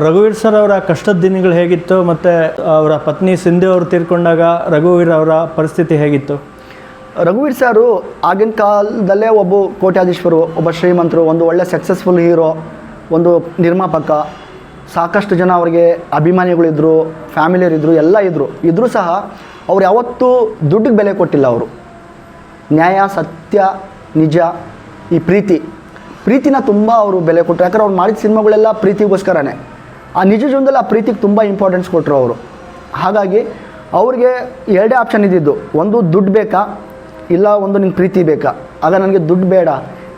ರಘುವೀರ್ sir ಅವರ ಕಷ್ಟದ ದಿನಗಳು ಹೇಗಿತ್ತು ಮತ್ತು ಅವರ ಪತ್ನಿ ಸಿಂಧು ಅವರು ತೀರ್ಕೊಂಡಾಗ ರಘುವೀರ್ ಅವರ ಪರಿಸ್ಥಿತಿ ಹೇಗಿತ್ತು? ರಘುವೀರ್ ಸಾರು ಆಗಿನ ಕಾಲದಲ್ಲೇ ಒಬ್ಬ ಕೋಟ್ಯಾಧೀಶ್ವರು, ಒಬ್ಬ ಶ್ರೀಮಂತರು, ಒಂದು ಒಳ್ಳೆ ಸಕ್ಸಸ್ಫುಲ್ ಹೀರೋ, ಒಂದು ನಿರ್ಮಾಪಕ, ಸಾಕಷ್ಟು ಜನ ಅವರಿಗೆ ಅಭಿಮಾನಿಗಳಿದ್ದರು, ಫ್ಯಾಮಿಲಿಯರಿದ್ದರು, ಎಲ್ಲ ಇದ್ದರೂ ಸಹ ಅವ್ರು ಯಾವತ್ತೂ ದುಡ್ಡಿಗೆ ಬೆಲೆ ಕೊಟ್ಟಿಲ್ಲ. ಅವರು ನ್ಯಾಯ, ಸತ್ಯ, ನಿಜ, ಈ ಪ್ರೀತಿನ ತುಂಬ ಅವರು ಬೆಲೆ ಕೊಟ್ಟರು. ಯಾಕಂದ್ರೆ ಅವ್ರು ಮಾಡಿದ ಸಿನಿಮಾಗಳೆಲ್ಲ ಪ್ರೀತಿಗೋಸ್ಕರನೇ. ಆ ನಿಜ ಜೀವನದಲ್ಲಿ ಆ ಪ್ರೀತಿಗೆ ತುಂಬ ಇಂಪಾರ್ಟೆನ್ಸ್ ಕೊಟ್ಟರು ಅವರು. ಹಾಗಾಗಿ ಅವ್ರಿಗೆ ಎರಡೇ ಆಪ್ಷನ್ ಇದ್ದಿದ್ದು, ಒಂದು ದುಡ್ಡು ಬೇಕಾ, ಇಲ್ಲ ಒಂದು ನಿಂಗೆ ಪ್ರೀತಿ ಬೇಕಾ. ಆಗ ನನಗೆ ದುಡ್ಡು ಬೇಡ,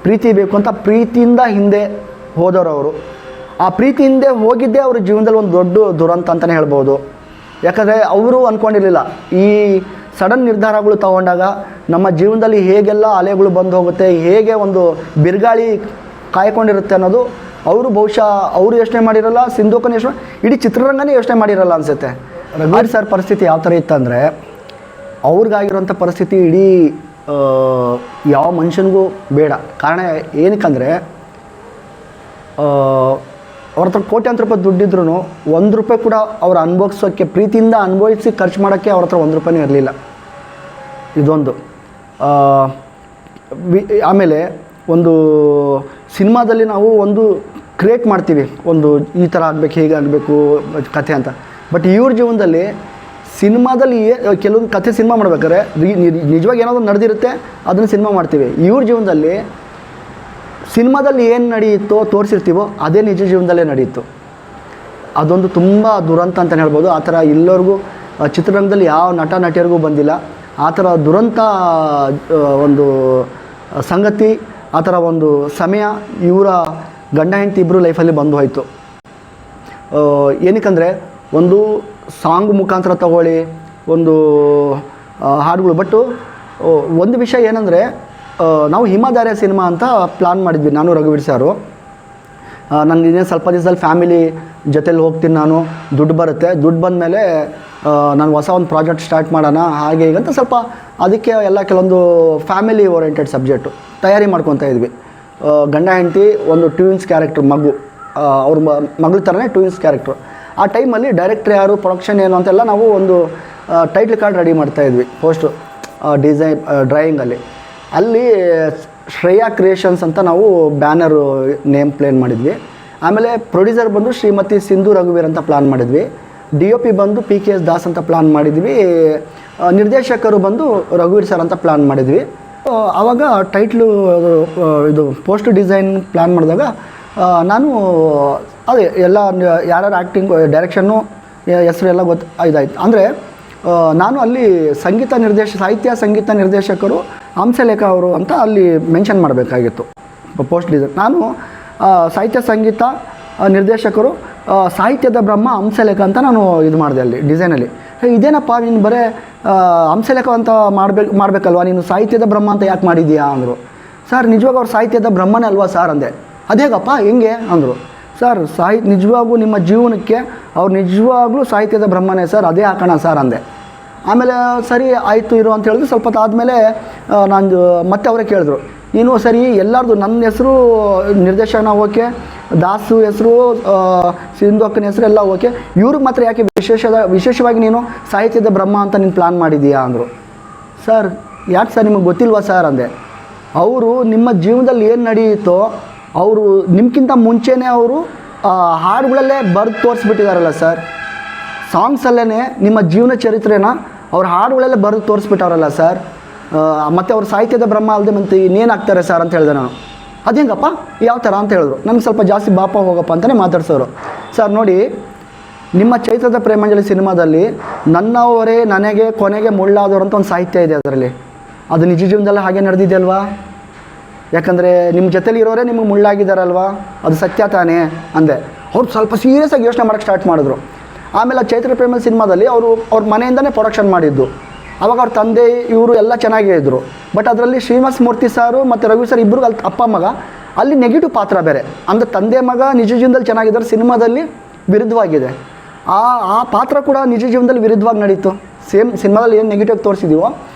ಪ್ರೀತಿ ಬೇಕು ಅಂತ ಪ್ರೀತಿಯಿಂದ ಹಿಂದೆ ಹೋದವರು ಅವರು. ಆ ಪ್ರೀತಿ ಹಿಂದೆ ಹೋಗಿದ್ದೇ ಅವ್ರ ಜೀವನದಲ್ಲಿ ಒಂದು ದೊಡ್ಡ ದುರಂತ ಅಂತಲೇ ಹೇಳ್ಬೋದು. ಯಾಕಂದರೆ ಅವರು ಅಂದ್ಕೊಂಡಿರಲಿಲ್ಲ ಈ ಸಡನ್ ನಿರ್ಧಾರಗಳು ತಗೊಂಡಾಗ ನಮ್ಮ ಜೀವನದಲ್ಲಿ ಹೇಗೆಲ್ಲ ಅಲೆಗಳು ಬಂದು ಹೋಗುತ್ತೆ, ಹೇಗೆ ಒಂದು ಬಿರುಗಾಳಿ ಕಾಯ್ಕೊಂಡಿರುತ್ತೆ ಅನ್ನೋದು ಅವರು ಬಹುಶಃ ಅವರು ಯೋಚನೆ ಮಾಡಿರಲ್ಲ, ಸಿಂಧೂಕನ ಯೋಚನೆ, ಇಡೀ ಚಿತ್ರರಂಗನೇ ಯೋಚನೆ ಮಾಡಿರಲ್ಲ ಅನಿಸುತ್ತೆ. ರಘುವೀರ್ ಸರ್ ಪರಿಸ್ಥಿತಿ ಯಾವ ಥರ ಇತ್ತಂದರೆ, ಅವ್ರಿಗಾಗಿರೋಂಥ ಪರಿಸ್ಥಿತಿ ಇಡೀ ಯಾವ ಮನುಷ್ಯನಿಗೂ ಬೇಡ. ಕಾರಣ ಏನಕ್ಕಂದರೆ ಅವ್ರ ಹತ್ರ ಕೋಟ್ಯಾಂತರ ರೂಪಾಯಿ ದುಡ್ಡಿದ್ರೂ ₹1 ಕೂಡ ಅವ್ರು ಅನುಭವಿಸೋಕ್ಕೆ, ಪ್ರೀತಿಯಿಂದ ಅನುಭವಿಸಿ ಖರ್ಚು ಮಾಡೋಕ್ಕೆ ಅವ್ರ ಹತ್ರ ₹1 ಇರಲಿಲ್ಲ. ಇದೊಂದು. ಆಮೇಲೆ ಒಂದು ಸಿನಿಮಾದಲ್ಲಿ ನಾವು ಒಂದು ಕ್ರಿಯೇಟ್ ಮಾಡ್ತೀವಿ, ಒಂದು ಈ ಥರ ಆಗಬೇಕು, ಹೇಗೆ ಆಗಬೇಕು ಕಥೆ ಅಂತ. ಬಟ್ ಇವ್ರ ಜೀವನದಲ್ಲಿ ಸಿನಿಮಾದಲ್ಲಿ ಕೆಲವೊಂದು ಕಥೆ ಸಿನಿಮಾ ಮಾಡ್ಬೇಕಾದ್ರೆ ನಿಜವಾಗಿ ಏನಾದರೂ ನಡೆದಿರುತ್ತೆ, ಅದನ್ನು ಸಿನಿಮಾ ಮಾಡ್ತೀವಿ. ಇವ್ರ ಜೀವನದಲ್ಲಿ ಸಿನಿಮಾದಲ್ಲಿ ಏನು ನಡೆಯುತ್ತೋ ತೋರಿಸಿರ್ತೀವೋ ಅದೇ ನಿಜ ಜೀವನದಲ್ಲೇ ನಡೆಯಿತು. ಅದೊಂದು ತುಂಬ ದುರಂತ ಅಂತಲೇ ಹೇಳ್ಬೋದು. ಆ ಥರ ಎಲ್ಲರಿಗೂ ಚಿತ್ರರಂಗದಲ್ಲಿ ಯಾವ ನಟ ನಟಿಯರಿಗೂ ಬಂದಿಲ್ಲ ಆ ಥರ ದುರಂತ ಒಂದು ಸಂಗತಿ, ಆ ಥರ ಒಂದು ಸಮಯ ಇವರ ಗಂಡ ಹೆಂಡತಿ ಇಬ್ಬರು ಲೈಫಲ್ಲಿ ಬಂದು ಹೋಯಿತು. ಏನಕ್ಕಂದರೆ ಒಂದು ಸಾಂಗ್ ಮುಖಾಂತರ ತಗೊಳ್ಳಿ, ಒಂದು ಹಾಡುಗಳು. ಬಟ್ಟು ಒಂದು ವಿಷಯ ಏನಂದರೆ, ನಾವು ಹಿಮಧಾರೆ ಸಿನಿಮಾ ಅಂತ ಪ್ಲಾನ್ ಮಾಡಿದ್ವಿ ನಾನು, ರಘುವೀರ್ ಸಾರು. ನನಗೆ ಇನ್ನೇನು ಸ್ವಲ್ಪ ದಿವಸದಲ್ಲಿ ಫ್ಯಾಮಿಲಿ ಜೊತೆಲಿ ಹೋಗ್ತೀನಿ ನಾನು, ದುಡ್ಡು ಬರುತ್ತೆ, ದುಡ್ಡು ಬಂದಮೇಲೆ ನಾನು ಹೊಸ ಒಂದು ಪ್ರಾಜೆಕ್ಟ್ ಸ್ಟಾರ್ಟ್ ಮಾಡೋಣ ಹಾಗೆ ಈಗಂತ ಸ್ವಲ್ಪ ಅದಕ್ಕೆ ಎಲ್ಲ ಕೆಲವೊಂದು ಫ್ಯಾಮಿಲಿ ಓರಿಯೆಂಟೆಡ್ ಸಬ್ಜೆಕ್ಟು ತಯಾರಿ ಮಾಡ್ಕೊತಾ ಇದ್ವಿ. ಗಂಡ ಹೆಂಡತಿ, ಒಂದು ಟ್ವಿನ್ಸ್ ಕ್ಯಾರೆಕ್ಟ್ರ್, ಅವ್ರ ಮಗಳ ಥರನೇ ಟ್ವಿನ್ಸ್ ಕ್ಯಾರೆಕ್ಟ್ರು. ಆ ಟೈಮಲ್ಲಿ ಡೈರೆಕ್ಟ್ರ್ ಯಾರು, ಪ್ರೊಡಕ್ಷನ್ ಏನು ಅಂತೆಲ್ಲ ನಾವು ಒಂದು ಟೈಟ್ಲ್ ಕಾರ್ಡ್ ರೆಡಿ ಮಾಡ್ತಾಯಿದ್ವಿ, ಪೋಸ್ಟು ಡ್ರಾಯಿಂಗಲ್ಲಿ. ಅಲ್ಲಿ ಶ್ರೇಯಾ ಕ್ರಿಯೇಷನ್ಸ್ ಅಂತ ನಾವು ಬ್ಯಾನರು ನೇಮ್ ಪ್ಲೇನ್ ಮಾಡಿದ್ವಿ. ಆಮೇಲೆ ಪ್ರೊಡ್ಯೂಸರ್ ಬಂದು ಶ್ರೀಮತಿ ಸಿಂಧು ರಘುವೀರ್ ಅಂತ ಪ್ಲಾನ್ ಮಾಡಿದ್ವಿ. DOP ಬಂದು PKS ದಾಸ್ ಅಂತ ಪ್ಲಾನ್ ಮಾಡಿದ್ವಿ. ನಿರ್ದೇಶಕರು ಬಂದು ರಘುವೀರ್ ಸರ್ ಅಂತ ಪ್ಲಾನ್ ಮಾಡಿದ್ವಿ. ಆವಾಗ ಟೈಟ್ಲು ಇದು ಪೋಸ್ಟ್ ಡಿಸೈನ್ ಪ್ಲಾನ್ ಮಾಡಿದಾಗ ನಾನು ಅದೇ ಎಲ್ಲ ಯಾರ್ಯಾರು ಆ್ಯಕ್ಟಿಂಗ್, ಡೈರೆಕ್ಷನ್ನು, ಹೆಸರು ಎಲ್ಲ ಇದಾಯ್ತು. ಅಂದರೆ ನಾನು ಅಲ್ಲಿ ಸಾಹಿತ್ಯ ಸಂಗೀತ ನಿರ್ದೇಶಕರು ಹಂಸಲೇಖ ಅವರು ಅಂತ ಅಲ್ಲಿ ಮೆನ್ಷನ್ ಮಾಡಬೇಕಾಗಿತ್ತು ಪೋಸ್ಟ್ ಡಿಸೈನ್. ನಾನು ಸಾಹಿತ್ಯ ಸಂಗೀತ ನಿರ್ದೇಶಕರು, ಸಾಹಿತ್ಯದ ಬ್ರಹ್ಮ ಹಂಸಲೇಖ ಅಂತ ನಾನು ಇದು ಮಾಡಿದೆ ಅಲ್ಲಿ ಡಿಸೈನಲ್ಲಿ. ಇದೇನಪ್ಪ ನೀನು ಬರೀ ಹಂಸಲೇಖ ಅಂತ ಮಾಡಬೇಕಲ್ವ, ನೀನು ಸಾಹಿತ್ಯದ ಬ್ರಹ್ಮ ಅಂತ ಯಾಕೆ ಮಾಡಿದ್ದೀಯಾ ಅಂದರು. ಸರ್ ನಿಜವಾಗ ಅವ್ರು ಸಾಹಿತ್ಯದ ಬ್ರಹ್ಮನೇ ಅಲ್ವಾ ಸರ್ ಅಂದೆ. ಅದೇಗಪ್ಪ ಹೆಂಗೆ ಅಂದರು. ಸರ್ ನಿಜವಾಗೂ ನಿಮ್ಮ ಜೀವನಕ್ಕೆ ಅವ್ರು ನಿಜವಾಗ್ಲೂ ಸಾಹಿತ್ಯದ ಬ್ರಹ್ಮನೇ ಸರ್, ಅದೇ ಹಾಕೋಣ ಸರ್ ಅಂದೆ. ಆಮೇಲೆ ಸರಿ ಆಯಿತು ಇರು ಅಂತ ಹೇಳಿದ್ರು. ಸ್ವಲ್ಪ ಹೊತ್ತು ಆದಮೇಲೆ ನಾನು ಮತ್ತೆ ಅವರೇ ಕೇಳಿದ್ರು, ನೀನು ಸರಿ ಎಲ್ಲರದು ನನ್ನ ಹೆಸರು ನಿರ್ದೇಶನ ಓಕೆ, ದಾಸು ಹೆಸರು, ಸಿಂಧು ಅಕ್ಕನ ಹೆಸರು ಎಲ್ಲ ಓಕೆ, ಇವ್ರಿಗೆ ಮಾತ್ರ ಯಾಕೆ ವಿಶೇಷವಾಗಿ ನೀನು ಸಾಹಿತ್ಯದ ಬ್ರಹ್ಮ ಅಂತ ನೀನು ಪ್ಲಾನ್ ಮಾಡಿದ್ದೀಯಾ ಅಂದರು. ಸರ್ ಯಾಕೆ ಸರ್ ನಿಮಗೆ ಗೊತ್ತಿಲ್ವಾ ಸರ್ ಅಂದೆ. ಅವರು ನಿಮ್ಮ ಜೀವನದಲ್ಲಿ ಏನು ನಡೆಯುತ್ತೋ ಅವರು ನಿಮ್ಗಿಂತ ಮುಂಚೆನೇ ಅವರು ಹಾಡುಗಳಲ್ಲೇ ಬರೆದು ತೋರಿಸ್ಬಿಟ್ಟಿದಾರಲ್ಲ ಸರ್. ಸಾಂಗ್ಸಲ್ಲೇ ನಿಮ್ಮ ಜೀವನ ಚರಿತ್ರೆನ ಅವ್ರ ಹಾಡುಗಳಲ್ಲೇ ಬರೆದು ತೋರಿಸ್ಬಿಟ್ಟವ್ರಲ್ಲ ಸರ್. ಮತ್ತು ಅವ್ರ ಸಾಹಿತ್ಯದ ಬ್ರಹ್ಮ ಅಲ್ಲದೆ ಮತ್ತು ಇನ್ನೇನು ಆಗ್ತಾರೆ ಸರ್ ಅಂತ ಹೇಳಿದೆ ನಾನು. ಅದು ಹೆಂಗಪ್ಪ, ಯಾವ ಥರ ಅಂತ ಹೇಳಿದ್ರು. ನನಗೆ ಸ್ವಲ್ಪ ಜಾಸ್ತಿ ಬಾಪ ಹೋಗಪ್ಪ ಅಂತಲೇ ಮಾತಾಡ್ಸೋರು. ಸರ್ ನೋಡಿ, ನಿಮ್ಮ ಚೈತ್ರದ ಪ್ರೇಮಾಂಜಲಿ ಸಿನಿಮಾದಲ್ಲಿ ನನ್ನವರೇ ನನಗೆ ಕೊನೆಗೆ ಮುಳ್ಳಾದವರು ಅಂತ ಒಂದು ಸಾಹಿತ್ಯ ಇದೆ ಅದರಲ್ಲಿ. ಅದು ನಿಜ ಜೀವನದಲ್ಲಿ ಹಾಗೆ ನಡೆದಿದೆ ಅಲ್ವಾ? ಯಾಕಂದರೆ ನಿಮ್ಮ ಜೊತೆಲಿ ಇರೋರೇ ನಿಮಗೆ ಮುಳ್ಳಾಗಿದ್ದಾರಲ್ವಾ, ಅದು ಸತ್ಯ ತಾನೇ ಅಂದೆ. ಅವ್ರು ಸ್ವಲ್ಪ ಸೀರಿಯಸ್ಸಾಗಿ ಯೋಚನೆ ಮಾಡೋಕ್ಕೆ ಸ್ಟಾರ್ಟ್ ಮಾಡಿದ್ರು. ಆಮೇಲೆ ಚೈತ್ರ ಪ್ರೇಮ ಸಿನಿಮಾದಲ್ಲಿ ಅವ್ರ ಮನೆಯಿಂದನೇ ಪ್ರೊಡಕ್ಷನ್ ಮಾಡಿದ್ದು. ಆವಾಗ ಅವ್ರ ತಂದೆ ಇವರು ಎಲ್ಲ ಚೆನ್ನಾಗೇ ಇದ್ದರು. ಬಟ್ ಅದರಲ್ಲಿ ಶ್ರೀನಿವಾಸ ಮೂರ್ತಿ ಸಾರು ಮತ್ತು ರಘು ಸರ್ ಇಬ್ಬರು ಅಲ್ಲಿ ಅಪ್ಪ ಮಗ, ಅಲ್ಲಿ ನೆಗೆಟಿವ್ ಪಾತ್ರ ಬೇರೆ. ಅಂದರೆ ತಂದೆ ಮಗ ನಿಜ ಜೀವನದಲ್ಲಿ ಚೆನ್ನಾಗಿದ್ದಾರೆ, ಸಿನಿಮಾದಲ್ಲಿ ವಿರುದ್ಧವಾಗಿದೆ. ಆ ಪಾತ್ರ ಕೂಡ ನಿಜ ಜೀವನದಲ್ಲಿ ವಿರುದ್ಧವಾಗಿ ನಡೀತು. ಸೇಮ್ ಸಿನಿಮಾದಲ್ಲಿ ಏನು ನೆಗೆಟಿವ್ ತೋರಿಸಿದೀವೋ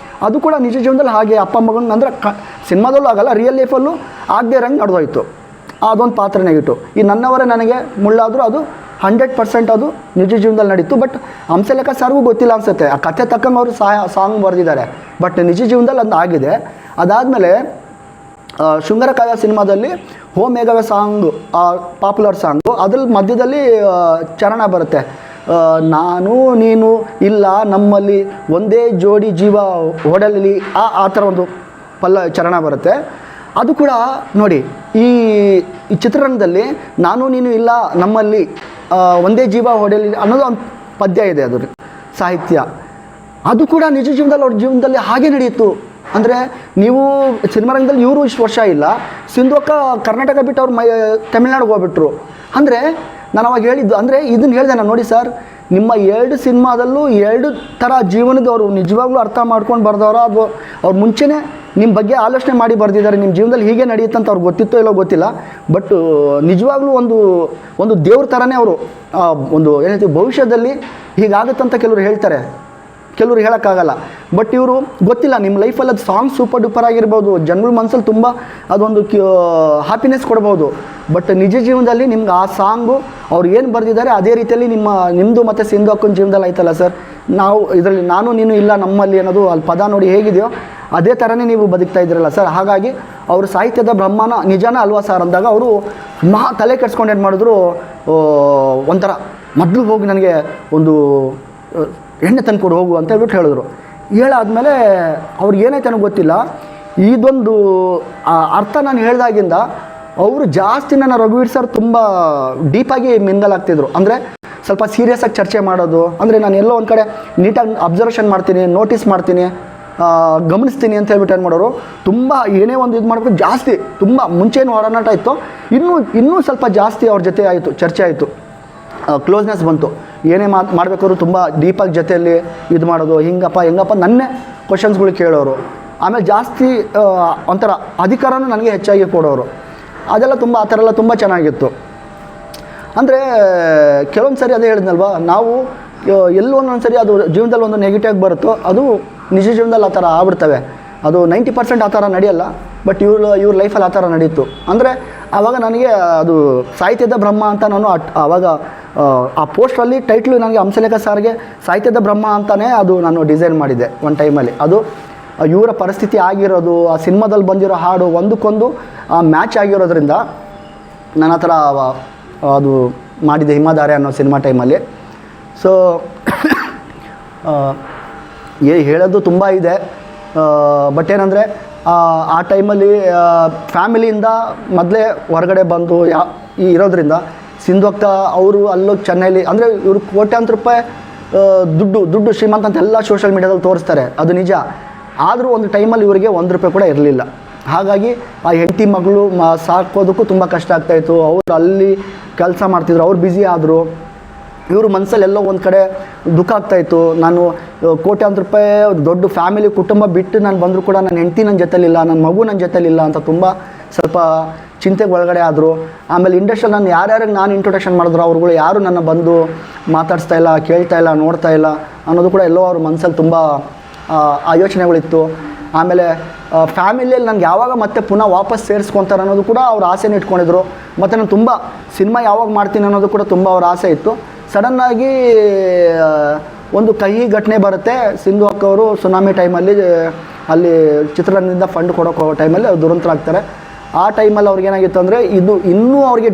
ಅದು ಕೂಡ ನಿಜ ಜೀವನದಲ್ಲಿ ಹಾಗೆ ಅಪ್ಪ ಮಗನ ಅಂದರೆ ಸಿನಿಮಾದಲ್ಲೂ ಆಗಲ್ಲ, ರಿಯಲ್ ಲೈಫಲ್ಲೂ ಆಗದೆ ಇರಂಗೆ ನಡೆದೋಯ್ತು. ಅದೊಂದು ಪಾತ್ರ ನೆಗೆಟಿವ್. ಈ ನನ್ನವರೇ ನನಗೆ ಮುಳ್ಳಾದರೂ ಅದು 100% ಅದು ನಿಜ ಜೀವನದಲ್ಲಿ ನಡೀತು. ಬಟ್ ಹಂಸಲೇಖ ಸರ್ಗೂ ಗೊತ್ತಿಲ್ಲ ಅನಿಸುತ್ತೆ, ಆ ಕಥೆ ತಕ್ಕಂಗೆ ಅವರು ಸಾಂಗ್ ಬರೆದಿದ್ದಾರೆ. ಬಟ್ ನಿಜ ಜೀವನದಲ್ಲಿ ಅದು ಆಗಿದೆ. ಅದಾದಮೇಲೆ ಶೃಂಗಾರ ಕಾವ್ಯ ಸಿನಿಮಾದಲ್ಲಿ ಹೋ ಮೇಘವೇ ಸಾಂಗು, ಪಾಪ್ಯುಲರ್ ಸಾಂಗು, ಅದ್ರಲ್ಲಿ ಮಧ್ಯದಲ್ಲಿ ಚರಣ ಬರುತ್ತೆ, ನಾನು ನೀನು ಇಲ್ಲ ನಮ್ಮಲ್ಲಿ ಒಂದೇ ಜೋಡಿ ಜೀವ ಓಡಲಿ, ಆ ಥರ ಒಂದು ಚರಣ ಬರುತ್ತೆ. ಅದು ಕೂಡ ನೋಡಿ, ಈ ಚಿತ್ರರಂಗದಲ್ಲಿ ನಾನು ನೀನು ಇಲ್ಲ ನಮ್ಮಲ್ಲಿ ಒಂದೇ ಜೀವ ಹೊಡೆಯಲಿ ಅನ್ನೋದು ಒಂದು ಪದ್ಯ ಇದೆ, ಅದು ಸಾಹಿತ್ಯ. ಅದು ಕೂಡ ನಿಜ ಜೀವನದಲ್ಲಿ ಅವ್ರ ಜೀವನದಲ್ಲಿ ಹಾಗೆ ನಡೆಯಿತು. ಅಂದರೆ ನೀವು ಸಿನಿಮಾ ರಂಗದಲ್ಲಿ ಇವರು ಇಷ್ಟು ವರ್ಷ ಇಲ್ಲ, ಸಿಂಧು ಅಕ್ಕ ಕರ್ನಾಟಕ ಬಿಟ್ಟು ಅವ್ರು ತಮಿಳ್ನಾಡಿಗೆ ಹೋಗ್ಬಿಟ್ರು. ಅಂದರೆ ನಾನು ಅವಾಗ ಹೇಳಿದ್ದು, ಅಂದರೆ ಇದನ್ನು ಹೇಳಿದೆ ನಾನು, ನೋಡಿ ಸರ್, ನಿಮ್ಮ 2 ಸಿನಿಮಾದಲ್ಲೂ 2 ಥರ ಜೀವನದವರು ನಿಜವಾಗ್ಲೂ ಅರ್ಥ ಮಾಡ್ಕೊಂಡು ಬರ್ದವ್ರು, ಅದು ಅವ್ರು ಮುಂಚೆನೇ ನಿಮ್ಮ ಬಗ್ಗೆ ಆಲೋಚನೆ ಮಾಡಿ ಬರೆದಿದ್ದಾರೆ, ನಿಮ್ಮ ಜೀವನದಲ್ಲಿ ಹೀಗೆ ನಡೆಯುತ್ತಂತ ಅವ್ರಿಗೆ ಗೊತ್ತಿತ್ತೋ ಇಲ್ಲೋ ಗೊತ್ತಿಲ್ಲ. ಬಟ್ ನಿಜವಾಗ್ಲೂ ಒಂದು ದೇವ್ರ ಥರನೇ ಅವರು ಒಂದು ಏನು ಹೇಳ್ತೀವಿ, ಭವಿಷ್ಯದಲ್ಲಿ ಹೀಗಾಗುತ್ತಂತ ಕೆಲವರು ಹೇಳ್ತಾರೆ, ಕೆಲವರು ಹೇಳೋಕ್ಕಾಗಲ್ಲ. ಬಟ್ ಇವರು ಗೊತ್ತಿಲ್ಲ, ನಿಮ್ಮ ಲೈಫಲ್ಲಿ ಅದು ಸಾಂಗ್ ಸೂಪರ್ ಡೂಪರ್ ಆಗಿರ್ಬೋದು, ಜನಗಳ ಮನಸ್ಸಲ್ಲಿ ತುಂಬ ಅದೊಂದು ಹ್ಯಾಪಿನೆಸ್ ಕೊಡ್ಬೋದು. ಬಟ್ ನಿಜ ಜೀವನದಲ್ಲಿ ನಿಮ್ಗೆ ಆ ಸಾಂಗು ಅವ್ರು ಏನು ಬರೆದಿದ್ದಾರೆ ಅದೇ ರೀತಿಯಲ್ಲಿ ನಿಮ್ಮದು ಮತ್ತು ಸಿಂಧು ಅಕ್ಕನ ಜೀವನದಲ್ಲಿ ಆಯ್ತಲ್ಲ ಸರ್. ನಾವು ಇದರಲ್ಲಿ ನಾನು ನೀನು ಇಲ್ಲ ನಮ್ಮಲ್ಲಿ ಅನ್ನೋದು ಅಲ್ಲಿ ಪದ ನೋಡಿ ಹೇಗಿದೆಯೋ ಅದೇ ಥರನೇ ನೀವು ಬದುಕ್ತಾ ಇದ್ದೀರಲ್ಲ ಸರ್. ಹಾಗಾಗಿ ಅವರು ಸಾಹಿತ್ಯದ ಬ್ರಹ್ಮನ ನಿಜಾನ ಅಲ್ವಾ ಸರ್ ಅಂದಾಗ ಅವರು ತಲೆ ಕೆಡ್ಸ್ಕೊಂಡು ಏನು ಮಾಡಿದ್ರು, ಒಂಥರ ಮೊದಲು ಹೋಗಿ ನನಗೆ ಒಂದು ಎಣ್ಣೆ ತಂದುಕೊಡು ಹೋಗು ಅಂತ ಹೇಳ್ಬಿಟ್ಟು ಹೇಳಿದ್ರು. ಹೇಳಾದ್ಮೇಲೆ ಅವ್ರಿಗೆ ಏನಾಯ್ತು ಅನ್ನೋ ಗೊತ್ತಿಲ್ಲ, ಇದೊಂದು ಅರ್ಥ ನಾನು ಹೇಳ್ದಾಗಿಂದ ಅವರು ಜಾಸ್ತಿ ನನ್ನ ರಘುವೀರ್ ಸರ್ ತುಂಬ ಡೀಪಾಗಿ ಮಿಂಗಲ್ ಆಗ್ತಿದ್ರು. ಅಂದರೆ ಸ್ವಲ್ಪ ಸೀರಿಯಸ್ಸಾಗಿ ಚರ್ಚೆ ಮಾಡೋದು, ಅಂದರೆ ನಾನು ಎಲ್ಲೋ ಒಂದು ಕಡೆ ನೀಟಾಗಿ ಅಬ್ಸರ್ವೇಷನ್ ಮಾಡ್ತೀನಿ, ನೋಟಿಸ್ ಮಾಡ್ತೀನಿ, ಗಮನಿಸ್ತೀನಿ ಅಂತ ಹೇಳ್ಬಿಟ್ಟು ಏನು ಮಾಡೋರು, ತುಂಬ ಏನೇ ಒಂದು ಇದು ಮಾಡಬೇಕು ಜಾಸ್ತಿ, ತುಂಬ ಮುಂಚೆನೂ ಒಡನಾಟ ಇತ್ತು, ಇನ್ನೂ ಸ್ವಲ್ಪ ಜಾಸ್ತಿ ಅವ್ರ ಜೊತೆ ಆಯಿತು, ಚರ್ಚೆ ಆಯಿತು, ಕ್ಲೋಸ್ನೆಸ್ ಬಂತು. ಏನೇ ಮಾಡಬೇಕಾದ್ರು ತುಂಬ ಡೀಪಾಗಿ ಜೊತೆಯಲ್ಲಿ ಇದು ಮಾಡೋದು, ಹೆಂಗಪ್ಪ ನನ್ನೇ ಕ್ವಶನ್ಸ್ಗಳು ಕೇಳೋರು. ಆಮೇಲೆ ಜಾಸ್ತಿ ಒಂಥರ ಅಧಿಕಾರನೂ ನನಗೆ ಹೆಚ್ಚಾಗಿ ಕೊಡೋರು. ಅದೆಲ್ಲ ತುಂಬ ಆ ಥರ ಎಲ್ಲ ತುಂಬ ಚೆನ್ನಾಗಿತ್ತು. ಅಂದರೆ ಕೆಲವೊಂದು ಸರಿ ಅದೇ ಹೇಳಿದ್ನಲ್ವ, ನಾವು ಎಲ್ಲೋ ಒಂದೊಂದು ಸರಿ ಅದು ಜೀವನದಲ್ಲಿ ಒಂದು ನೆಗೆಟಿವ್ ಬರುತ್ತೋ ಅದು ನಿಜ ಜೀವನದಲ್ಲಿ ಆ ಥರ ಆಗ್ಬಿಡ್ತವೆ. ಅದು 90% ಆ ಥರ ನಡೆಯಲ್ಲ, ಬಟ್ ಇವ್ರ ಲೈಫಲ್ಲಿ ಆ ಥರ ನಡೀತು. ಅಂದರೆ ಆವಾಗ ನನಗೆ ಅದು ಸಾಹಿತ್ಯದ ಬ್ರಹ್ಮ ಅಂತ ನಾನು ಆವಾಗ ಆ ಪೋಸ್ಟ್ರಲ್ಲಿ ಟೈಟ್ಲು ನನಗೆ ಹಂಸಲೇಖ ಸಾರ್ಗೆ ಸಾಹಿತ್ಯದ ಬ್ರಹ್ಮ ಅಂತಲೇ ಅದು ನಾನು ಡಿಸೈನ್ ಮಾಡಿದ್ದೆ ಒಂದು ಟೈಮಲ್ಲಿ. ಅದು ಇವರ ಪರಿಸ್ಥಿತಿ ಆಗಿರೋದು, ಆ ಸಿನಿಮಾದಲ್ಲಿ ಬಂದಿರೋ ಹಾಡು ಒಂದಕ್ಕೊಂದು ಮ್ಯಾಚ್ ಆಗಿರೋದ್ರಿಂದ ನಾನು ಆ ಥರ ಅದು ಮಾಡಿದ್ದೆ ಹಿಮಧಾರೆ ಅನ್ನೋ ಸಿನಿಮಾ ಟೈಮಲ್ಲಿ. ಸೊ ಹೇಳೋದು ತುಂಬ ಇದೆ. ಬಟ್ ಏನಂದರೆ ಆ ಟೈಮಲ್ಲಿ ಫ್ಯಾಮಿಲಿಯಿಂದ ಮೊದಲೇ ಹೊರಗಡೆ ಬಂದು ಇರೋದ್ರಿಂದ ಸಿಂಧು ಅಕ್ಕ ಅವರು ಅಲ್ಲೋಗಿ ಚೆನ್ನೈಲಿ, ಅಂದರೆ ಇವರು ಕೋಟ್ಯಾಂತರ ರೂಪಾಯಿ ದುಡ್ಡು ಶ್ರೀಮಂತ ಅಂತ ಎಲ್ಲ ಸೋಷಿಯಲ್ ಮೀಡ್ಯಾದಲ್ಲಿ ತೋರಿಸ್ತಾರೆ, ಅದು ನಿಜ. ಆದರೂ ಒಂದು ಟೈಮಲ್ಲಿ ಇವರಿಗೆ ₹1 ಕೂಡ ಇರಲಿಲ್ಲ. ಹಾಗಾಗಿ ಆ ಹೆಂಡತಿ ಮಗಳು ಸಾಕೋದಕ್ಕೂ ತುಂಬ ಕಷ್ಟ ಆಗ್ತಾಯಿತ್ತು. ಅವರು ಅಲ್ಲಿ ಕೆಲಸ ಮಾಡ್ತಿದ್ರು, ಅವ್ರು ಬ್ಯುಸಿ ಆದರು. ಇವರು ಮನಸ್ಸಲ್ಲಿ ಎಲ್ಲೋ ಒಂದು ಕಡೆ ದುಃಖ ಆಗ್ತಾಯಿತ್ತು. ನಾನು ಕೋಟ್ಯಾಂತರ ರೂಪಾಯಿ ದೊಡ್ಡ ಫ್ಯಾಮಿಲಿ ಕುಟುಂಬ ಬಿಟ್ಟು ನಾನು ಬಂದರೂ ಕೂಡ ನನ್ನ ಹೆಂಡತಿ ನನ್ನ ಜೊತೆಲಿಲ್ಲ, ನನ್ನ ಮಗು ನನ್ನ ಜೊತೆಲಿಲ್ಲ ಅಂತ ತುಂಬ ಸ್ವಲ್ಪ ಚಿಂತೆಗೆ ಒಳಗಡೆ ಆದರು. ಆಮೇಲೆ ಇಂಡಸ್ಟ್ರಿಯಲ್ಲಿ ನಾನು ಯಾರ್ಯಾರಿಗೆ ನಾನು ಇಂಟ್ರೊಡಕ್ಷನ್ ಮಾಡಿದ್ರು ಅವ್ರುಗಳು ಯಾರು ನನ್ನ ಬಂದು ಮಾತಾಡಿಸ್ತಾ ಇಲ್ಲ, ಕೇಳ್ತಾ ಇಲ್ಲ, ನೋಡ್ತಾ ಇಲ್ಲ ಅನ್ನೋದು ಕೂಡ ಎಲ್ಲೋ ಅವ್ರ ಮನಸ್ಸಲ್ಲಿ ತುಂಬ ಆ ಯೋಚನೆಗಳಿತ್ತು. ಆಮೇಲೆ ಫ್ಯಾಮಿಲಿಯಲ್ಲಿ ನನಗೆ ಯಾವಾಗ ಮತ್ತೆ ಪುನಃ ವಾಪಸ್ ಸೇರಿಸ್ಕೊತಾರೆ ಅನ್ನೋದು ಕೂಡ ಅವ್ರು ಆಸೆನ ಇಟ್ಕೊಂಡಿದ್ರು. ಮತ್ತು ನಾನು ತುಂಬ ಸಿನಿಮಾ ಯಾವಾಗ ಮಾಡ್ತೀನಿ ಅನ್ನೋದು ಕೂಡ ತುಂಬ ಅವ್ರ ಆಸೆ ಇತ್ತು. ಸಡನ್ನಾಗಿ ಒಂದು ಕಹಿ ಘಟನೆ ಬರುತ್ತೆ. ಸಿಂಧು ಅಕ್ಕವರು ಸುನಾಮಿ ಟೈಮಲ್ಲಿ ಅಲ್ಲಿ ಚಿತ್ರರಂಗದಿಂದ ಫಂಡ್ ಕೊಡೋಕೆ ಹೋಗೋ ಟೈಮಲ್ಲಿ ಅವ್ರು ದುರಂತರಾಗ್ತಾರೆ. ಆ ಟೈಮಲ್ಲಿ ಅವ್ರಿಗೇನಾಗಿತ್ತು ಅಂದರೆ ಇನ್ನೂ ಅವ್ರಿಗೆ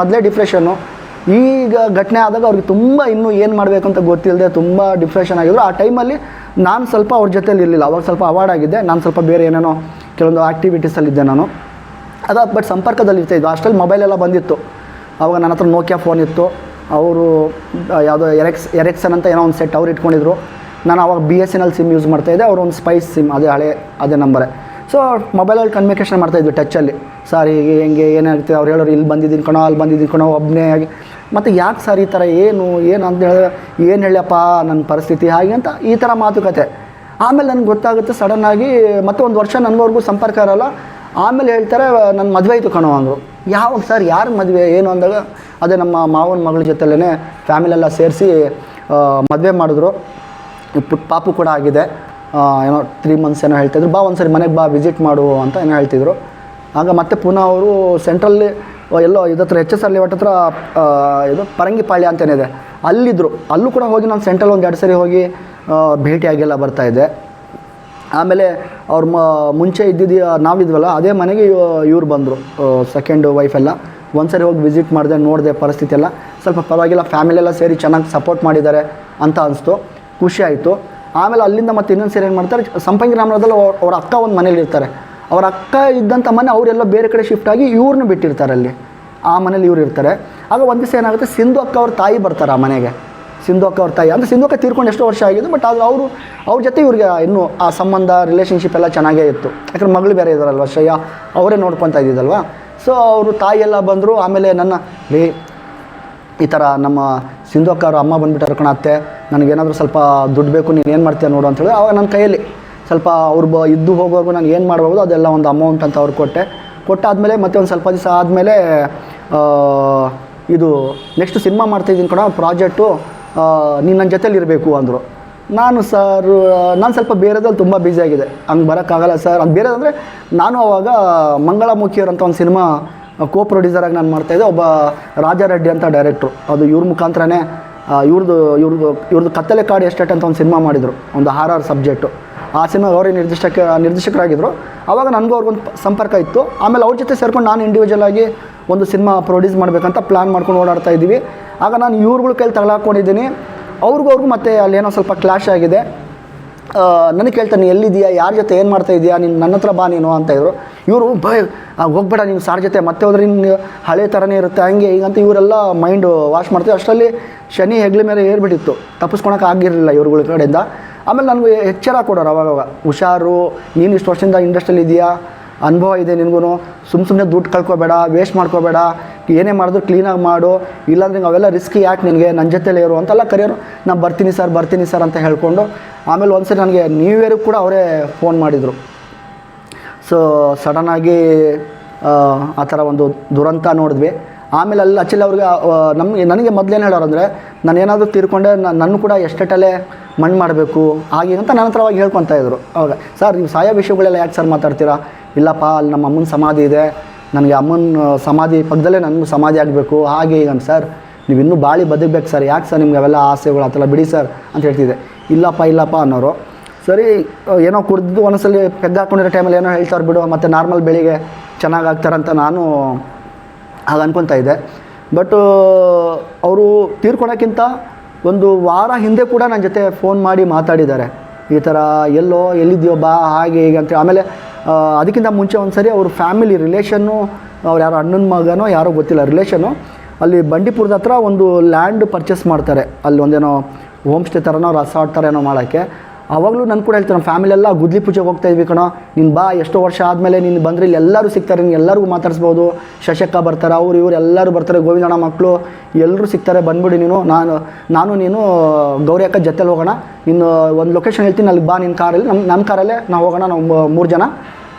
ಮೊದಲೇ ಡಿಪ್ರೆಷನ್ನು. ಈಗ ಘಟನೆ ಆದಾಗ ಅವ್ರಿಗೆ ತುಂಬ ಇನ್ನೂ ಏನು ಮಾಡಬೇಕು ಅಂತ ಗೊತ್ತಿಲ್ಲದೆ ತುಂಬ ಡಿಪ್ರೆಷನ್ ಆಗಿದ್ರು. ಆ ಟೈಮಲ್ಲಿ ನಾನು ಸ್ವಲ್ಪ ಅವ್ರ ಜೊತೆಲಿ ಇರಲಿಲ್ಲ. ಅವಾಗ ಸ್ವಲ್ಪ ಅವಾರ್ಡ್ ಆಗಿದ್ದೆ, ನಾನು ಸ್ವಲ್ಪ ಬೇರೆ ಏನೇನೋ ಕೆಲವೊಂದು ಆ್ಯಕ್ಟಿವಿಟೀಸಲ್ಲಿದ್ದೆ ನಾನು. ಬಟ್ ಸಂಪರ್ಕದಲ್ಲಿ ಇರ್ತಾಯಿದ್ದು. ಅಷ್ಟರಲ್ಲಿ ಮೊಬೈಲೆಲ್ಲ ಬಂದಿತ್ತು. ಆವಾಗ ನನ್ನ ಹತ್ರ ನೋಕಿಯಾ ಫೋನ್ ಇತ್ತು. ಅವರು ಯಾವುದೋ ಎರೆಕ್ಸನ್ ಅಂತ ಏನೋ ಒಂದು ಸೆಟ್ ಅವ್ರು ಇಟ್ಕೊಂಡಿದ್ರು. ನಾನು ಆವಾಗ BSNL ಸಿಮ್ ಯೂಸ್ ಮಾಡ್ತಾಯಿದ್ದೆ, ಅವರು ಒಂದು ಸ್ಪೈಸ್ ಸಿಮ್, ಅದೇ ನಂಬರೇ. ಸೊ ಮೊಬೈಲಲ್ಲಿ ಕಮ್ಯುನಿಕೇಷನ್ ಮಾಡ್ತಾಯಿದ್ವಿ ಟಚ್ಚಲ್ಲಿ. ಸರ್ ಹೀಗೆ ಹೆಂಗೆ ಏನಾಗುತ್ತೆ, ಅವ್ರು ಹೇಳೋರು ಇಲ್ಲಿ ಬಂದಿದ್ದೀನಿ ಕಣೋ, ಅಲ್ಲಿ ಬಂದಿದ್ದೀನಿ ಕಣೋ, ಒಬ್ಬನೇ ಆಗಿ. ಮತ್ತು ಯಾಕೆ ಸರ್ ಈ ಥರ ಏನು ಅಂತ ಹೇಳಿದ್ರೆ, ಏನು ಹೇಳಪ್ಪ ನನ್ನ ಪರಿಸ್ಥಿತಿ ಹಾಗೆ ಅಂತ ಈ ಥರ ಮಾತುಕತೆ. ಆಮೇಲೆ ನನಗೆ ಗೊತ್ತಾಗುತ್ತೆ ಸಡನ್ನಾಗಿ, ಮತ್ತೆ ಒಂದು ವರ್ಷ ನನಗವ್ರಿಗೂ ಸಂಪರ್ಕ ಇರೋಲ್ಲ. ಆಮೇಲೆ ಹೇಳ್ತಾರೆ ನನ್ನ ಮದುವೆ ಆಯಿತು ಕಣೋ ಅಂದರು. ಯಾವಾಗ ಸರ್, ಯಾರು ಮದುವೆ ಏನು ಅಂದಾಗ, ಅದೇ ನಮ್ಮ ಮಾವನ ಮಗಳ ಜೊತೆಲೇ ಫ್ಯಾಮಿಲೆಲ್ಲ ಸೇರಿಸಿ ಮದುವೆ ಮಾಡಿದ್ರು. ಪಾಪು ಕೂಡ ಆಗಿದೆ. ಏನೋ 3 months ಏನೋ ಹೇಳ್ತಾಯಿದ್ರು. ಒಂದು ಸರಿ ಮನೆಗೆ ಬಾ, ವಿಸಿಟ್ ಮಾಡು ಅಂತ ಏನೋ ಹೇಳ್ತಿದ್ರು. ಆಗ ಮತ್ತೆ ಪುನಃ ಅವರು ಸೆಂಟ್ರಲ್ಲಿ ಎಲ್ಲೋ ಇದತ್ರ ಎಚ್ ಎಸ್ ಆರ್ ಲೇಔಟ್ ಹತ್ರ ಇದು ಪರಂಗಿಪಾಳ್ಯ ಅಂತೇನಿದೆ, ಅಲ್ಲಿದ್ದರು. ಅಲ್ಲೂ ಕೂಡ ಹೋಗಿ ನಾನು ಸೆಂಟ್ರಲ್ ಒಂದು 2 ಸರಿ ಹೋಗಿ ಭೇಟಿಯಾಗೆಲ್ಲ ಬರ್ತಾಯಿದ್ದೆ. ಆಮೇಲೆ ಅವ್ರ ಮುಂಚೆ ನಾವಿದ್ವಲ್ಲ ಅದೇ ಮನೆಗೆ ಇವ್ರು ಬಂದರು, ಸೆಕೆಂಡ್ ವೈಫೆಲ್ಲ. ಒಂದು ಸರಿ ಹೋಗಿ ವಿಸಿಟ್ ಮಾಡಿದೆ, ನೋಡಿದೆ ಪರಿಸ್ಥಿತಿ ಎಲ್ಲ ಸ್ವಲ್ಪ ಪರವಾಗಿಲ್ಲ, ಫ್ಯಾಮಿಲಿ ಎಲ್ಲ ಸೇರಿ ಚೆನ್ನಾಗಿ ಸಪೋರ್ಟ್ ಮಾಡಿದ್ದಾರೆ ಅಂತ ಅನಿಸ್ತು, ಖುಷಿ ಆಯಿತು. ಆಮೇಲೆ ಅಲ್ಲಿಂದ ಮತ್ತೆ ಇನ್ನೊಂದು ಸೇರಿ ಏನು ಮಾಡ್ತಾರೆ, ಸಂಪಂಗಿ ರಾಮನಗರದಲ್ಲಿ ಅವ್ರ ಅಕ್ಕ ಒಂದು ಮನೇಲಿ ಇರ್ತಾರೆ. ಅವ್ರ ಅಕ್ಕ ಇದ್ದಂಥ ಮನೆ ಅವರೆಲ್ಲ ಬೇರೆ ಕಡೆ ಶಿಫ್ಟ್ ಆಗಿ ಇವ್ರನ್ನ ಬಿಟ್ಟಿರ್ತಾರೆ ಅಲ್ಲಿ, ಆ ಮನೇಲಿ ಇವ್ರು ಇರ್ತಾರೆ. ಆಗ ಒಂದು ದಿವಸ ಏನಾಗುತ್ತೆ, ಸಿಂಧು ಅಕ್ಕ ಅವ್ರ ತಾಯಿ ಬರ್ತಾರೆ ಆ ಮನೆಗೆ. ಸಿಂಧು ಅಕ್ಕ ಅವ್ರ ತಾಯಿ ಅಂದರೆ ಸಿಂಧು ಅಕ್ಕ ತೀರ್ಕೊಂಡು ಎಷ್ಟೋ ವರ್ಷ ಆಗಿದ್ದು, ಬಟ್ ಆದರೆ ಅವ್ರ ಜೊತೆ ಇವ್ರಿಗೆ ಇನ್ನೂ ಆ ಸಂಬಂಧ ರಿಲೇಷನ್ಶಿಪ್ ಎಲ್ಲ ಚೆನ್ನಾಗೇ ಇತ್ತು. ಯಾಕಂದ್ರೆ ಮಗಳು ಬೇರೆ ಇದ್ದಾರಲ್ವ, ಶ್ರೇಯಾ ಅವರೇ ನೋಡ್ಕೊತಾ ಇದ್ದಿದ್ದಲ್ವ. ಸೊ ಅವರು ತಾಯಿ ಎಲ್ಲ ಬಂದರು. ಆಮೇಲೆ ನನ್ನ ಈ ಥರ ನಮ್ಮ ಸಿಂಧು ಅಕ್ಕ ಅವ್ರ ಅಮ್ಮ ಬಂದುಬಿಟ್ಟು ಕಣ ಅತ್ತೆ, ನನಗೇನಾದರೂ ಸ್ವಲ್ಪ ದುಡ್ಡು ಬೇಕು, ನೀನು ಏನು ಮಾಡ್ತೀಯ ನೋಡು ಅಂತ ಹೇಳಿ. ಆವಾಗ ನನ್ನ ಕೈಯಲ್ಲಿ ಸ್ವಲ್ಪ ಅವ್ರು ಇದ್ದು ಹೋಗೋವರೆಗೂ ನಾನು ಏನು ಮಾಡ್ಬೋದು ಅದೆಲ್ಲ ಒಂದು ಅಮೌಂಟ್ ಅಂತ ಅವ್ರು ಕೊಟ್ಟಾದಮೇಲೆ ಮತ್ತೆ ಒಂದು ಸ್ವಲ್ಪ ದಿವಸ ಆದಮೇಲೆ ಇದು ನೆಕ್ಸ್ಟ್ ಸಿನಿಮಾ ಮಾಡ್ತಾಯಿದ್ದೀನಿ ಕಣ, ಪ್ರಾಜೆಕ್ಟು, ನೀನು ನನ್ನ ಜೊತೆಲಿ ಇರಬೇಕು ಅಂದರು. ನಾನು ಸ್ವಲ್ಪ ಬೇರೆದಲ್ಲಿ ತುಂಬ ಬ್ಯುಸಿಯಾಗಿದೆ, ಹಂಗೆ ಬರೋಕ್ಕಾಗಲ್ಲ ಸರ್. ಅದು ಬೇರೆದಂದರೆ ನಾನು ಆವಾಗ ಮಂಗಳಮುಖಿಯರು ಅಂತ ಒಂದು ಸಿನಿಮಾ ಪ್ರೊಡ್ಯೂಸರಾಗಿ ನಾನು ಮಾಡ್ತಾಯಿದ್ದೆ. ಒಬ್ಬ ರಾಜಾರೆಡ್ಡಿ ಅಂತ ಡೈರೆಕ್ಟ್ರು, ಅದು ಇವ್ರ ಮುಖಾಂತರನೇ ಇವ್ರದ್ದು ಕತ್ತಲೆ ಕಾಡು ಎಸ್ಟೇಟ್ ಅಂತ ಒಂದು ಸಿನಿಮಾ ಮಾಡಿದರು, ಒಂದು ಹಾರರ್ ಸಬ್ಜೆಕ್ಟು. ಆ ಸಿನಿಮಾ ಅವರೇ ನಿರ್ದೇಶಕರಾಗಿದ್ದರು. ಆವಾಗ ನನಗೂ ಅವ್ರಿಗೊಂದು ಸಂಪರ್ಕ ಇತ್ತು. ಆಮೇಲೆ ಅವ್ರ ಜೊತೆ ಸೇರ್ಕೊಂಡು ನಾನು ಇಂಡಿವಿಜುವಲ್ ಆಗಿ ಒಂದು ಸಿನಿಮಾ ಪ್ರೊಡ್ಯೂಸ್ ಮಾಡಬೇಕಂತ ಪ್ಲ್ಯಾನ್ ಮಾಡ್ಕೊಂಡು ಓಡಾಡ್ತಾ ಇದ್ದೀವಿ. ಆಗ ನಾನು ಇವ್ರುಗಳ ಕೈಲಿ ತಗೊಳಾಕೊಂಡಿದ್ದೀನಿ. ಅವ್ರಿಗೂ ಮತ್ತೆ ಅಲ್ಲೇನೋ ಸ್ವಲ್ಪ ಕ್ಲಾಶ್ ಆಗಿದೆ. ನನಗೆ ಕೇಳ್ತಾನೆ, ಎಲ್ಲಿದೆಯಾ, ಯಾರ ಜೊತೆ ಏನು ಮಾಡ್ತಾ ಇದೆಯಾ, ನೀನು ನನ್ನ ಹತ್ರ ಬಾ ನೀನು ಅಂತಾಯಿದ್ರು. ಇವರು ಹೋಗ್ಬೇಡ ನೀನು ಸಾರ್ ಜೊತೆ, ಮತ್ತೆ ಹೋದ್ರೆ ನಿನ್ನ ಹಳೆ ಥರನೇ ಇರುತ್ತೆ ಹಂಗೆ ಹೀಗಂತ ಇವರೆಲ್ಲ ಮೈಂಡು ವಾಶ್ ಮಾಡ್ತೀವಿ. ಅಷ್ಟರಲ್ಲಿ ಶನಿ ಹೆಗ್ಲ ಮೇಲೆ ಏರ್ಬಿಟ್ಟಿತ್ತು, ತಪ್ಪಿಸ್ಕೊಳಕ್ಕೆ ಆಗಿರಲಿಲ್ಲ ಇವ್ರುಗಳ ಕಡೆಯಿಂದ. ಆಮೇಲೆ ನನಗೆ ಎಚ್ಚರ ಕೊಡೋರು ಅವಾಗ, ಹುಷಾರು, ನೀನು ಇಷ್ಟು ವರ್ಷದಿಂದ ಇಂಡಸ್ಟ್ರಿಯಲ್ಲಿ ಇದೆಯಾ, ಅನುಭವ ಇದೆ ನಿನಗೂ, ಸುಮ್ಮನೆ ದುಡ್ಡು ಕಳ್ಕೊಬೇಡ, ವೇಸ್ಟ್ ಮಾಡ್ಕೋಬೇಡ, ಏನೇ ಮಾಡಿದ್ರು ಕ್ಲೀನಾಗಿ ಮಾಡು, ಇಲ್ಲಾಂದ್ರೆ ಅವೆಲ್ಲ ರಿಸ್ಕಿ ಯಾಕೆ ನಿನಗೆ, ನನ್ನ ಜೊತೆಲೇ ಇರು ಅಂತೆಲ್ಲ ಕರೆಯೋರು. ನಾನು ಬರ್ತೀನಿ ಸರ್ ಅಂತ ಹೇಳ್ಕೊಂಡು. ಆಮೇಲೆ ಒಂದ್ಸರಿ ನನಗೆ ನ್ಯೂ ಇಯರ್ಗೆ ಕೂಡ ಅವರೇ ಫೋನ್ ಮಾಡಿದರು. ಸೊ ಸಡನ್ನಾಗಿ ಆ ಥರ ಒಂದು ದುರಂತ ನೋಡಿದ್ವಿ. ಆಮೇಲೆ ಅಲ್ಲಿ ಆ್ಯಕ್ಚುಲಿ ಅವ್ರಿಗೆ ನನಗೆ ಮೊದಲೇನು ಹೇಳೋರು ಅಂದರೆ, ನಾನು ಏನಾದರೂ ತೀರ್ಕೊಂಡೆ ನನ್ನ ಕೂಡ ಎಸ್ಟೇಟಲ್ಲೇ ಮಣ್ಣು ಮಾಡಬೇಕು ಹಾಗೆ ಅಂತ ನನ್ನ ಹತ್ರ ಅವಾಗ ಹೇಳ್ಕೊತಾ ಇದ್ರು. ಅವಾಗ ಸರ್ ನೀವು ಸಾಯೋ ವಿಷಯಗಳೆಲ್ಲ ಯಾಕೆ ಸರ್ ಮಾತಾಡ್ತೀರಾ, ಇಲ್ಲಪ್ಪ ಅಲ್ಲಿ ನಮ್ಮ ಅಮ್ಮನ ಸಮಾಧಿ ಇದೆ, ನನಗೆ ಅಮ್ಮನ ಸಮಾಧಿ ಪಕ್ಕದಲ್ಲೇ ನನಗೂ ಸಮಾಧಿ ಆಗಬೇಕು ಹಾಗೆ ಈಗ ಸರ್, ನೀವು ಇನ್ನೂ ಬಾಳಿ ಬದುಕಬೇಕು ಸರ್, ಯಾಕೆ ಸರ್ ನಿಮ್ಗೆ ಅವೆಲ್ಲ ಆಸೆಗಳು ಆ ಥರ ಬಿಡಿ ಸರ್ ಅಂತ ಹೇಳ್ತಿದ್ದೆ. ಇಲ್ಲಪ್ಪ ಅನ್ನೋರು. ಸರಿ ಏನೋ ಕುಡಿದು ಒಂದೊಂದ್ಸಲಿ ಪೆಗ್ ಹಾಕ್ಕೊಂಡಿರೋ ಟೈಮಲ್ಲಿ ಏನೋ ಹೇಳ್ತಾರೆ ಬಿಡು, ಮತ್ತು ನಾರ್ಮಲ್ ಬೆಳಿಗ್ಗೆ ಚೆನ್ನಾಗಾಗ್ತಾರಂತ ನಾನು ಹಾಗೆ ಅನ್ಕೊತಾ ಇದ್ದೆ. ಬಟ್ ಅವರು ತೀರ್ಕೊಳೋಕ್ಕಿಂತ ಒಂದು ವಾರ ಹಿಂದೆ ಕೂಡ ನನ್ನ ಜೊತೆ ಫೋನ್ ಮಾಡಿ ಮಾತಾಡಿದ್ದಾರೆ, ಈ ಥರ ಎಲ್ಲಿದೆಯೋ ಬಾ ಹಾಗೆ ಹೀಗೆ ಅಂತೇಳಿ. ಆಮೇಲೆ ಅದಕ್ಕಿಂತ ಮುಂಚೆ ಒಂದು ಸರಿ ಅವ್ರ ಫ್ಯಾಮಿಲಿ ರಿಲೇಷನ್ನು, ಅವ್ರು ಯಾರೋ ಅಣ್ಣನ ಮಗನೋ ಯಾರೋ ಗೊತ್ತಿಲ್ಲ ರಿಲೇಷನ್ನು, ಅಲ್ಲಿ ಬಂಡೀಪುರದ ಹತ್ರ ಒಂದು ಲ್ಯಾಂಡ್ ಪರ್ಚೇಸ್ ಮಾಡ್ತಾರೆ. ಅಲ್ಲಿ ಒಂದೇನೋ ಹೋಮ್ ಸ್ಟೇ ಥರನೋ ರೆಸಾರ್ಟ್ ಥರ ಏನೋ ಮಾಡೋಕ್ಕೆ. ಆವಾಗಲೂ ನನ್ನ ಕೂಡ ಹೇಳ್ತಾರೆ, ನಮ್ಮ ಫ್ಯಾಮಿಲಿ ಎಲ್ಲ ಗುದ್ಲಿ ಪೂಜೆಗೆ ಹೋಗ್ತಾ ಇದ್ವಿ ಕಣೋ, ನೀನು ಬಾ, ಎಷ್ಟೋ ವರ್ಷ ಆದಮೇಲೆ ನೀನು ಬಂದರೆ ಇಲ್ಲಿ ಎಲ್ಲರೂ ಸಿಗ್ತಾರೆ, ನೀನು ಎಲ್ಲರಿಗೂ ಮಾತಾಡಿಸ್ಬೋದು, ಶಶಕ್ಕ ಬರ್ತಾರೆ, ಇವ್ರು ಎಲ್ಲರೂ ಬರ್ತಾರೆ, ಗೋವಿಂದಣ್ಣ ಮಕ್ಕಳು ಎಲ್ಲರೂ ಸಿಗ್ತಾರೆ, ಬಂದ್ಬಿಡಿ ನೀನು, ನಾನು ನೀನು ಗೌರಿ ಅಕ್ಕ ಜೊತೆಲಿ ಹೋಗೋಣ, ನೀನು ಒಂದು ಲೊಕೇಶನ್ ಹೇಳ್ತೀನಿ ಅಲ್ಲಿಗೆ ಬಾ, ನಿನ್ನ ಕಾರಲ್ಲಿ ನನ್ನ ಕಾರಲ್ಲೇ ನಾವು ಹೋಗೋಣ, ನಾವು 3 ಜನ,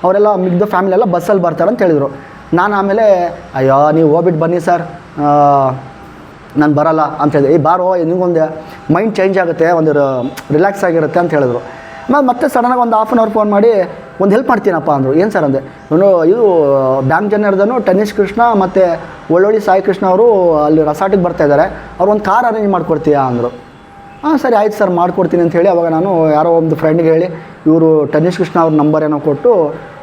ಅವರೆಲ್ಲ ಮಿಗ್ದ ಫ್ಯಾಮಿಲಿ ಎಲ್ಲ ಬಸ್ಸಲ್ಲಿ ಬರ್ತಾರೆ ಅಂತ ಹೇಳಿದರು. ನಾನು ಆಮೇಲೆ ಅಯ್ಯೋ ನೀವು ಹೋಗ್ಬಿಟ್ಟು ಬನ್ನಿ ಸರ್, ನಾನು ಬರಲ್ಲ ಅಂತ ಹೇಳಿದೆ. ಬಾರೋ ನಿಮಗೊಂದು ಮೈಂಡ್ ಚೇಂಜ್ ಆಗುತ್ತೆ, ಒಂದು ರಿಲ್ಯಾಕ್ಸ್ ಆಗಿರುತ್ತೆ ಅಂತ ಹೇಳಿದ್ರು. ಮತ್ತೆ ಸಡನ್ನಾಗಿ ಒಂದು ಹಾಫ್ ಆನ್ ಅವರ್ ಫೋನ್ ಮಾಡಿ ಒಂದು ಹೆಲ್ಪ್ ಮಾಡ್ತೀನಪ್ಪ ಅಂದರು. ಏನು ಸರ್ ಅಂದೆ, ಇದು ಬ್ಯಾಂಕ್ ಜನರ್ದನು ಟೆನ್ನಿಸ್ ಕೃಷ್ಣ ಮತ್ತು ಒಳ್ಳೊಳ್ಳಿ ಸಾಯಿ ಕೃಷ್ಣ ಅವರು ಅಲ್ಲಿ ರೆಸಾರ್ಟಿಗೆ ಬರ್ತಾಯಿದ್ದಾರೆ, ಅವ್ರು ಒಂದು ಕಾರ್ ಅರೇಂಜ್ ಮಾಡಿಕೊಡ್ತೀಯಾ ಅಂದರು. ಸರಿ ಆಯ್ತು ಸರ್ ಮಾಡ್ಕೊಡ್ತೀನಿ ಅಂತ ಹೇಳಿ ಅವಾಗ ನಾನು ಯಾರೋ ಒಂದು ಫ್ರೆಂಡ್ಗೆ ಹೇಳಿ, ಇವರು ಟೆನ್ನಿಸ್ ಕೃಷ್ಣ ಅವ್ರ ನಂಬರ್ ಏನೋ ಕೊಟ್ಟು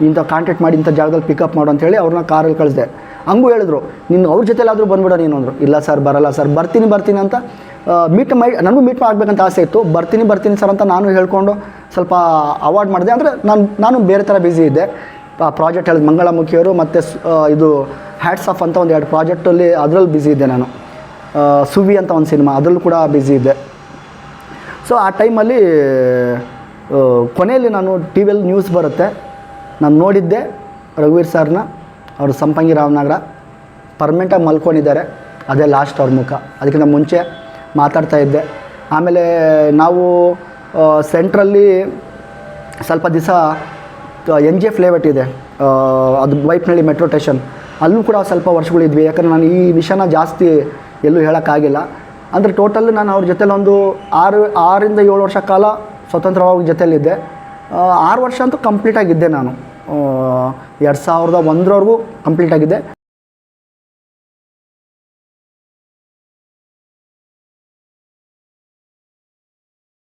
ಇಂಥ ಕಾಂಟ್ಯಾಕ್ಟ್ ಮಾಡಿ ಇಂಥ ಜಾಗದಲ್ಲಿ ಪಿಕಪ್ ಮಾಡು ಅಂತೇಳಿ ಅವ್ರನ್ನ ಕಾರಲ್ಲಿ ಕಳಿಸಿದೆ. ಹಂಗೂ ಹೇಳಿದ್ರು, ನೀನು ಅವ್ರ ಜೊತೆಲಾದರೂ ಬಂದ್ಬಿಡೋ ನೀನು ಅಂದರು. ಇಲ್ಲ ಸರ್ ಬರಲ್ಲ ಸರ್, ಬರ್ತೀನಿ ಅಂತ ನನಗೂ ಮೀಟ್ ಆಗಬೇಕಂತ ಆಸೆ ಇತ್ತು. ಬರ್ತೀನಿ ಸರ್ ಅಂತ ನಾನು ಹೇಳ್ಕೊಂಡು ಸ್ವಲ್ಪ ಅವಾಯ್ಡ್ ಮಾಡಿದೆ. ಅಂದರೆ ನಾನು ಬೇರೆ ಥರ ಬ್ಯುಸಿ ಇದ್ದೆ. ಪ್ರಾಜೆಕ್ಟ್ ಹೇಳಿದ ಮಂಗಳಮುಖಿಯವರು ಮತ್ತು ಇದು ಹ್ಯಾಟ್ಸ್ ಆಫ್ ಅಂತ ಒಂದು 2 ಪ್ರಾಜೆಕ್ಟಲ್ಲಿ ಅದರಲ್ಲಿ ಬ್ಯುಸಿ ಇದ್ದೆ ನಾನು. ಸುವಿ ಅಂತ ಒಂದು ಸಿನಿಮಾ ಅದರಲ್ಲೂ ಕೂಡ ಬ್ಯುಸಿ ಇದ್ದೆ. ಸೊ ಆ ಟೈಮಲ್ಲಿ ಕೊನೆಯಲ್ಲಿ ನಾನು ಟಿ ವಿಯಲ್ಲಿ ನ್ಯೂಸ್ ಬರುತ್ತೆ, ನಾನು ನೋಡಿದ್ದೆ ರಘುವೀರ್ ಸರ್ನ, ಅವರು ಸಂಪಂಗಿ ರಾಮನಗರ ಪರ್ಮನೆಂಟಾಗಿ ಮಲ್ಕೊಂಡಿದ್ದಾರೆ, ಅದೇ ಲಾಸ್ಟ್ ಅವ್ರ ಮುಖ. ಅದಕ್ಕಿಂತ ಮುಂಚೆ ಮಾತಾಡ್ತಾ ಇದ್ದೆ. ಆಮೇಲೆ ನಾವು ಸೆಂಟ್ರಲ್ಲಿ ಸ್ವಲ್ಪ ದಿವಸ NGF ಲೇಔಟ್ ಇದೆ, ಅದು ಬೈಪ್ನಳ್ಳಿ ಮೆಟ್ರೋ ಸ್ಟೇಷನ್, ಅಲ್ಲೂ ಕೂಡ ಸ್ವಲ್ಪ ವರ್ಷಗಳಿದ್ವಿ. ಯಾಕಂದರೆ ನಾನು ಈ ವಿಷಯನ ಜಾಸ್ತಿ ಎಲ್ಲೂ ಹೇಳೋಕ್ಕಾಗಿಲ್ಲ. ಅಂದರೆ ಟೋಟಲ್ ನಾನು ಅವ್ರ ಜೊತೆಲಿ ಒಂದು 6 ರಿಂದ 7 ವರ್ಷ ಕಾಲ ಸ್ವತಂತ್ರವಾಗಿ ಜೊತೆಯಲ್ಲಿದ್ದೆ. 6 ವರ್ಷ ಅಂತೂ ಕಂಪ್ಲೀಟಾಗಿದ್ದೆ ನಾನು, 2001ರವರೆಗೂ ಕಂಪ್ಲೀಟಾಗಿದ್ದೆ.